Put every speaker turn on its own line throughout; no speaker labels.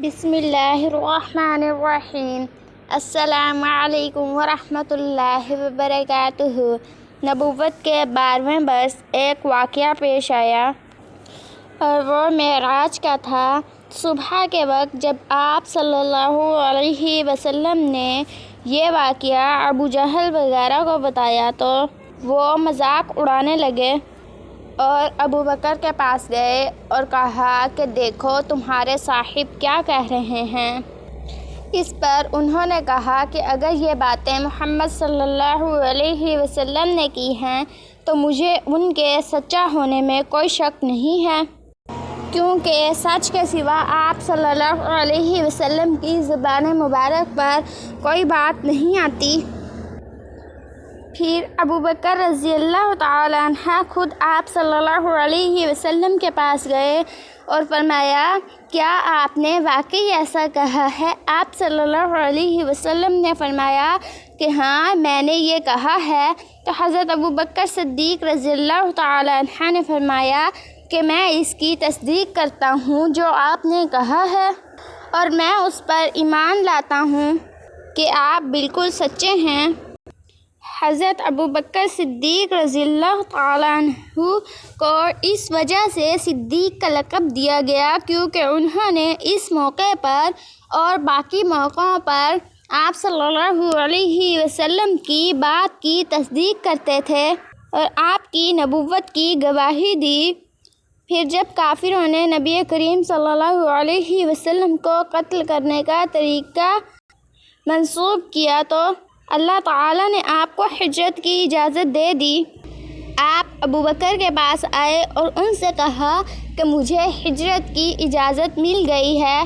بسم اللہ الرحمن الرحیم۔ السلام علیکم ورحمۃ اللہ وبرکاتہ۔ نبوت کے 12ویں برس ایک واقعہ پیش آیا اور وہ معراج کا تھا۔ صبح کے وقت جب آپ صلی اللہ علیہ وسلم نے یہ واقعہ ابو جہل وغیرہ کو بتایا تو وہ مذاق اڑانے لگے اور ابو بکر کے پاس گئے اور کہا کہ دیکھو تمہارے صاحب کیا کہہ رہے ہیں۔ اس پر انہوں نے کہا کہ اگر یہ باتیں محمد صلی اللہ علیہ وسلم نے کی ہیں تو مجھے ان کے سچا ہونے میں کوئی شک نہیں ہے، کیونکہ سچ کے سوا آپ صلی اللہ علیہ وسلم کی زبان مبارک پر کوئی بات نہیں آتی۔ پھر ابو بکر رضی اللہ تعالی عنہ خود آپ صلی اللہ علیہ وسلم کے پاس گئے اور فرمایا کیا آپ نے واقعی ایسا کہا ہے؟ آپ صلی اللہ علیہ وسلم نے فرمایا کہ ہاں میں نے یہ کہا ہے۔ تو حضرت ابو بکر صدیق رضی اللہ تعالی عنہ نے فرمایا کہ میں اس کی تصدیق کرتا ہوں جو آپ نے کہا ہے، اور میں اس پر ایمان لاتا ہوں کہ آپ بالکل سچے ہیں۔ حضرت ابو بکر صدیق رضی اللہ تعالیٰ عنہ کو اس وجہ سے صدیق کا لقب دیا گیا کیونکہ انہوں نے اس موقع پر اور باقی موقعوں پر آپ صلی اللہ علیہ وسلم کی بات کی تصدیق کرتے تھے اور آپ کی نبوت کی گواہی دی۔ پھر جب کافروں نے نبی کریم صلی اللہ علیہ وسلم کو قتل کرنے کا طریقہ منسوب کیا تو اللہ تعالیٰ نے آپ کو ہجرت کی اجازت دے دی۔ آپ ابو بکر کے پاس آئے اور ان سے کہا کہ مجھے ہجرت کی اجازت مل گئی ہے۔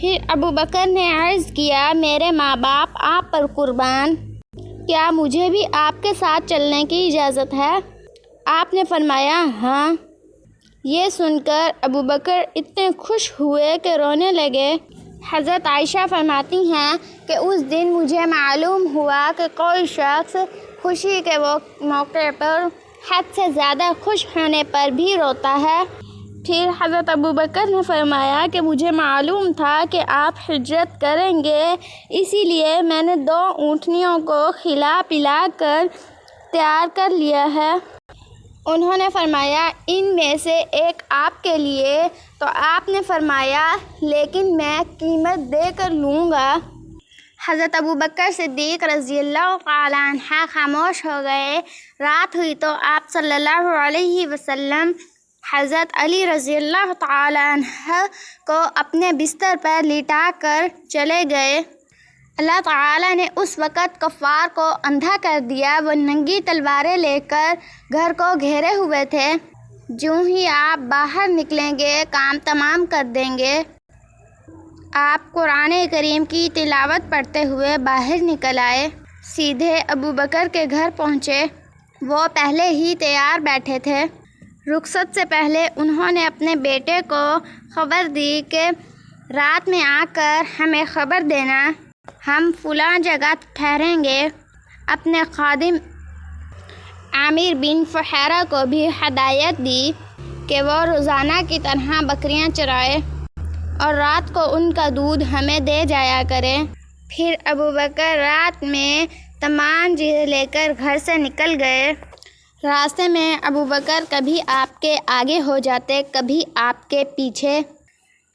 پھر ابو بکر نے عرض کیا میرے ماں باپ آپ پر قربان، کیا مجھے بھی آپ کے ساتھ چلنے کی اجازت ہے؟ آپ نے فرمایا ہاں۔ یہ سن کر ابو بکر اتنے خوش ہوئے کہ رونے لگے۔ حضرت عائشہ فرماتی ہیں کہ اس دن مجھے معلوم ہوا کہ کوئی شخص خوشی کے موقع پر حد سے زیادہ خوش ہونے پر بھی روتا ہے۔ پھر حضرت ابو بکر نے فرمایا کہ مجھے معلوم تھا کہ آپ ہجرت کریں گے، اسی لیے میں نے 2 اونٹنیوں کو کھلا پلا کر تیار کر لیا ہے۔ انہوں نے فرمایا ان میں سے ایک آپ کے لیے، تو آپ نے فرمایا لیکن میں قیمت دے کر لوں گا۔ حضرت ابو بکر صدیق رضی اللہ تعالیٰ عنہ خاموش ہو گئے۔ رات ہوئی تو آپ صلی اللہ علیہ وسلم حضرت علی رضی اللہ تعالیٰ عنہ کو اپنے بستر پر لٹا کر چلے گئے۔ اللہ تعالیٰ نے اس وقت کفار کو اندھا کر دیا، وہ ننگی تلواریں لے کر گھر کو گھیرے ہوئے تھے۔ جوں ہی آپ باہر نکلیں گے کام تمام کر دیں گے۔ آپ قرآن کریم کی تلاوت پڑھتے ہوئے باہر نکل آئے، سیدھے ابو بکر کے گھر پہنچے۔ وہ پہلے ہی تیار بیٹھے تھے۔ رخصت سے پہلے انہوں نے اپنے بیٹے کو خبر دی کہ رات میں آ کر ہمیں خبر دینا، ہم فلاں جگہ ٹھہریں گے۔ اپنے خادم عامر بن فہیرہ کو بھی ہدایت دی کہ وہ روزانہ کی طرح بکریاں چرائے اور رات کو ان کا دودھ ہمیں دے جایا کرے۔ پھر ابو بکر رات میں تمام چیزیں لے کر گھر سے نکل گئے۔ راستے میں ابو بکر کبھی آپ کے آگے ہو جاتے، کبھی آپ کے پیچھے۔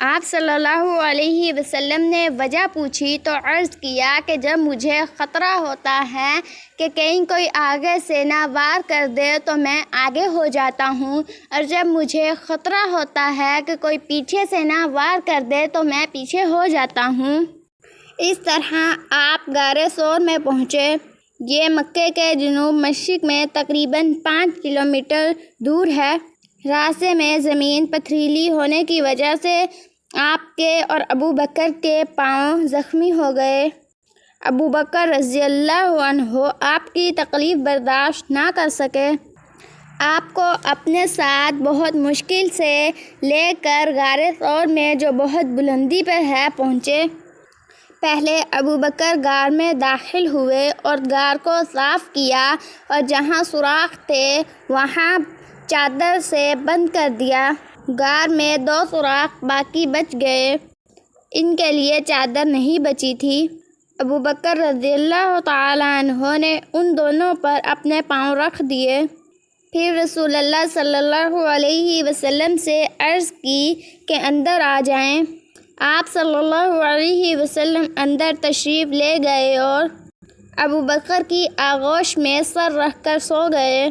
آپ صلی اللہ علیہ وسلم نے وجہ پوچھی تو عرض کیا کہ جب مجھے خطرہ ہوتا ہے کہ کہیں کوئی آگے سے نہ وار کر دے تو میں آگے ہو جاتا ہوں، اور جب مجھے خطرہ ہوتا ہے کہ کوئی پیچھے سے نہ وار کر دے تو میں پیچھے ہو جاتا ہوں۔ اس طرح آپ غار ثور میں پہنچے۔ یہ مکے کے جنوب مشرق میں تقریباً 5 کلومیٹر دور ہے۔ راستے میں زمین پتھریلی ہونے کی وجہ سے آپ کے اور ابو بکر کے پاؤں زخمی ہو گئے۔ ابو بکر رضی اللہ عنہ آپ کی تکلیف برداشت نہ کر سکے۔ آپ کو اپنے ساتھ بہت مشکل سے لے کر غار ثور میں جو بہت بلندی پر ہے پہنچے۔ پہلے ابو بکر غار میں داخل ہوئے اور غار کو صاف کیا اور جہاں سوراخ تھے وہاں چادر سے بند کر دیا۔ غار میں 2 سوراخ باقی بچ گئے۔ ان کے لیے چادر نہیں بچی تھی۔ ابو بکر رضی اللہ تعالیٰ عنہ نے ان دونوں پر اپنے پاؤں رکھ دیے، پھر رسول اللہ صلی اللہ علیہ وسلم سے عرض کی کہ اندر آ جائیں۔ آپ صلی اللہ علیہ وسلم اندر تشریف لے گئے اور ابو بکر کی آغوش میں سر رکھ کر سو گئے۔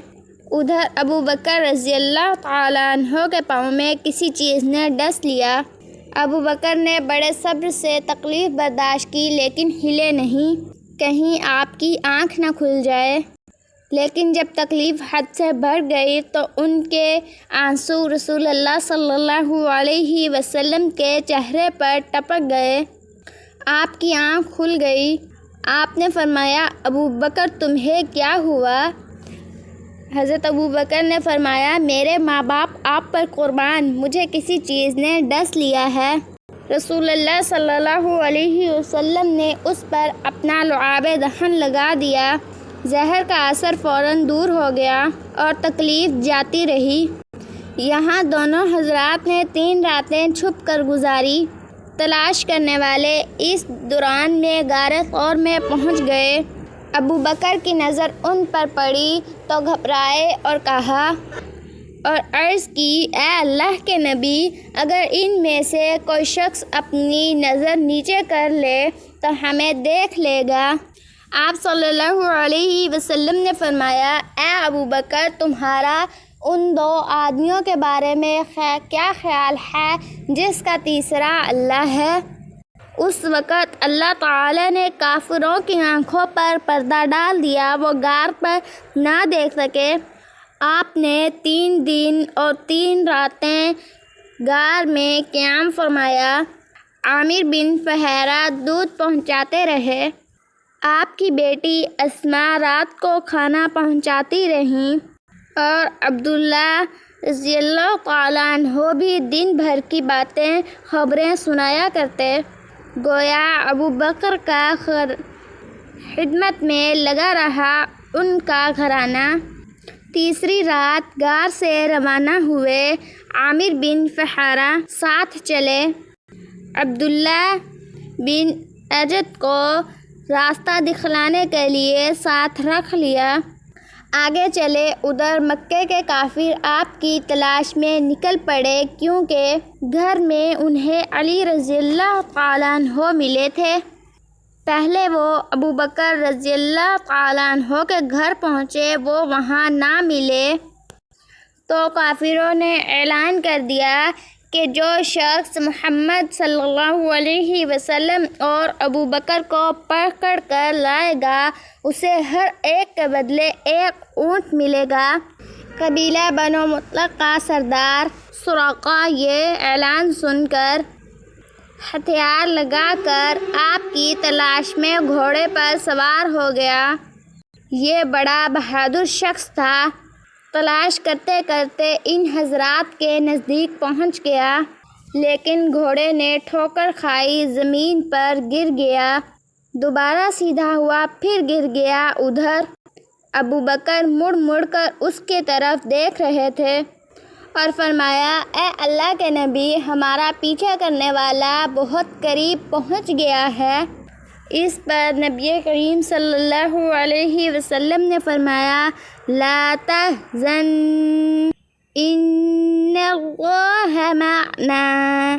ادھر ابو بکر رضی اللہ تعالیٰ عنہ کے پاؤں میں کسی چیز نے ڈس لیا۔ ابو بکر نے بڑے صبر سے تکلیف برداشت کی لیکن ہلے نہیں، کہیں آپ کی آنکھ نہ کھل جائے۔ لیکن جب تکلیف حد سے بڑھ گئی تو ان کے آنسو رسول اللہ صلی اللہ علیہ وسلم کے چہرے پر ٹپک گئے۔ آپ کی آنکھ کھل گئی۔ آپ نے فرمایا، ابو بکر تمہیں کیا ہوا؟ حضرت ابو بکر نے فرمایا، میرے ماں باپ آپ پر قربان، مجھے کسی چیز نے ڈس لیا ہے۔ رسول اللہ صلی اللہ علیہ وسلم نے اس پر اپنا لعاب دہن لگا دیا۔ زہر کا اثر فوراً دور ہو گیا اور تکلیف جاتی رہی۔ یہاں دونوں حضرات نے 3 راتیں چھپ کر گزاری۔ تلاش کرنے والے اس دوران میں غار ثور میں پہنچ گئے۔ ابو بکر کی نظر ان پر پڑی تو گھبرائے اور کہا اور عرض کی، اے اللہ کے نبی، اگر ان میں سے کوئی شخص اپنی نظر نیچے کر لے تو ہمیں دیکھ لے گا۔ آپ صلی اللہ علیہ وسلم نے فرمایا، اے ابو بکر، تمہارا ان 2 آدمیوں کے بارے میں کیا خیال ہے جس کا تیسرا اللہ ہے؟ اس وقت اللہ تعالی نے کافروں کی آنکھوں پر پردہ ڈال دیا، وہ غار پر نہ دیکھ سکے۔ آپ نے 3 دن اور 3 راتیں غار میں قیام فرمایا۔ عامر بن فہیرہ دودھ پہنچاتے رہے۔ آپ کی بیٹی اسماء رات کو کھانا پہنچاتی رہیں اور عبداللہ رضی اللہ تعالیٰ عنہ بھی دن بھر کی باتیں خبریں سنایا کرتے۔ گویا ابو بکر کا خدمت میں لگا رہا ان کا گھرانہ۔ تیسری رات غار سے روانہ ہوئے۔ عامر بن فہیرہ ساتھ چلے۔ عبداللہ بن اجد کو راستہ دکھلانے کے لیے ساتھ رکھ لیا۔ آگے چلے۔ ادھر مکے کے کافر آپ کی تلاش میں نکل پڑے کیونکہ گھر میں انہیں علی رضی اللہ تعالیٰ عنہ ملے تھے۔ پہلے وہ ابو بکر رضی اللہ تعالیٰ عنہ کے گھر پہنچے، وہ وہاں نہ ملے تو کافروں نے اعلان کر دیا کہ جو شخص محمد صلی اللہ علیہ وسلم اور ابو بکر کو پکڑ کر لائے گا اسے ہر ایک کے بدلے 1 اونٹ ملے گا۔ قبیلہ بنو مطلق کا سردار سراقہ یہ اعلان سن کر ہتھیار لگا کر آپ کی تلاش میں گھوڑے پر سوار ہو گیا۔ یہ بڑا بہادر شخص تھا۔ تلاش کرتے کرتے ان حضرات کے نزدیک پہنچ گیا، لیکن گھوڑے نے ٹھوکر کھائی، زمین پر گر گیا۔ دوبارہ سیدھا ہوا، پھر گر گیا۔ ادھر ابو بکر مڑ مڑ کر اس کی طرف دیکھ رہے تھے اور فرمایا، اے اللہ کے نبی، ہمارا پیچھا کرنے والا بہت قریب پہنچ گیا ہے۔ اس پر نبی کریم صلی اللہ علیہ وسلم نے فرمایا، لا تحزن ان اللہ معنا،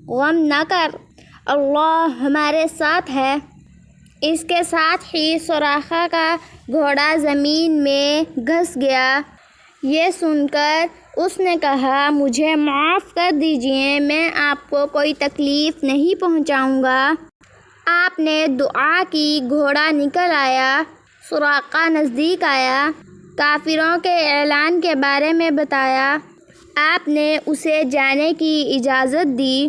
غم نہ کر، اللہ ہمارے ساتھ ہے۔ اس کے ساتھ ہی سراقہ کا گھوڑا زمین میں گھس گیا۔ یہ سن کر اس نے کہا، مجھے معاف کر دیجئے، میں آپ کو کوئی تکلیف نہیں پہنچاؤں گا۔ آپ نے دعا کی، گھوڑا نکل آیا۔ سراقہ نزدیک آیا، کافروں کے اعلان کے بارے میں بتایا۔ آپ نے اسے جانے کی اجازت دی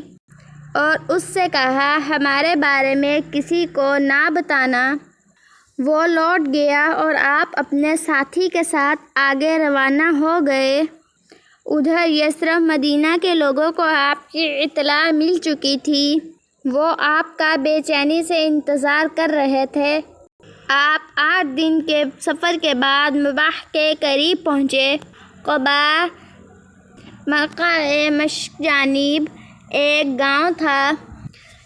اور اس سے کہا، ہمارے بارے میں کسی کو نہ بتانا۔ وہ لوٹ گیا اور آپ اپنے ساتھی کے ساتھ آگے روانہ ہو گئے۔ ادھر یثرب مدینہ کے لوگوں کو آپ کی اطلاع مل چکی تھی۔ وہ آپ کا بے چینی سے انتظار کر رہے تھے۔ آپ 8 دن کے سفر کے بعد مباح کے قریب پہنچے۔ قبا مکہ مشرق جانب ایک گاؤں تھا۔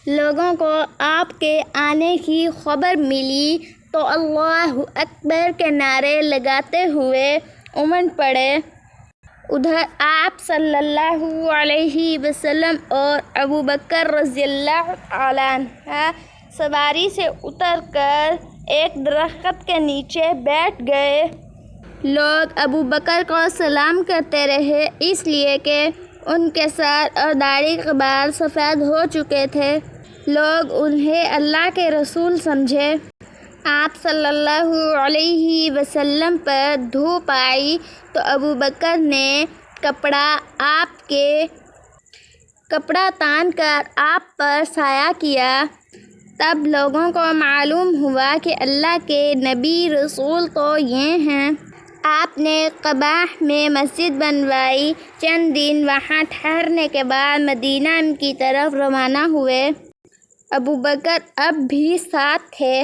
لوگوں کو آپ کے آنے کی خبر ملی تو اللہ اکبر کے نعرے لگاتے ہوئے امٹ پڑے۔ ادھر آپ صلی اللہ علیہ وسلم اور ابوبکر رضی اللہ عنہ سواری سے اتر کر ایک درخت کے نیچے بیٹھ گئے۔ لوگ ابوبکر کو سلام کرتے رہے، اس لیے کہ ان کے سر اور داڑھی کے بال سفید ہو چکے تھے۔ لوگ انہیں اللہ کے رسول سمجھے۔ آپ صلی اللہ علیہ وسلم پر دھوپ آئی تو ابوبکر نے کپڑا تان کر آپ پر سایہ کیا۔ تب لوگوں کو معلوم ہوا کہ اللہ کے نبی رسول تو یہ ہیں۔ آپ نے قباء میں مسجد بنوائی۔ چند دن وہاں ٹھہرنے کے بعد مدینہ کی طرف روانہ ہوئے۔ ابوبکر اب بھی ساتھ تھے۔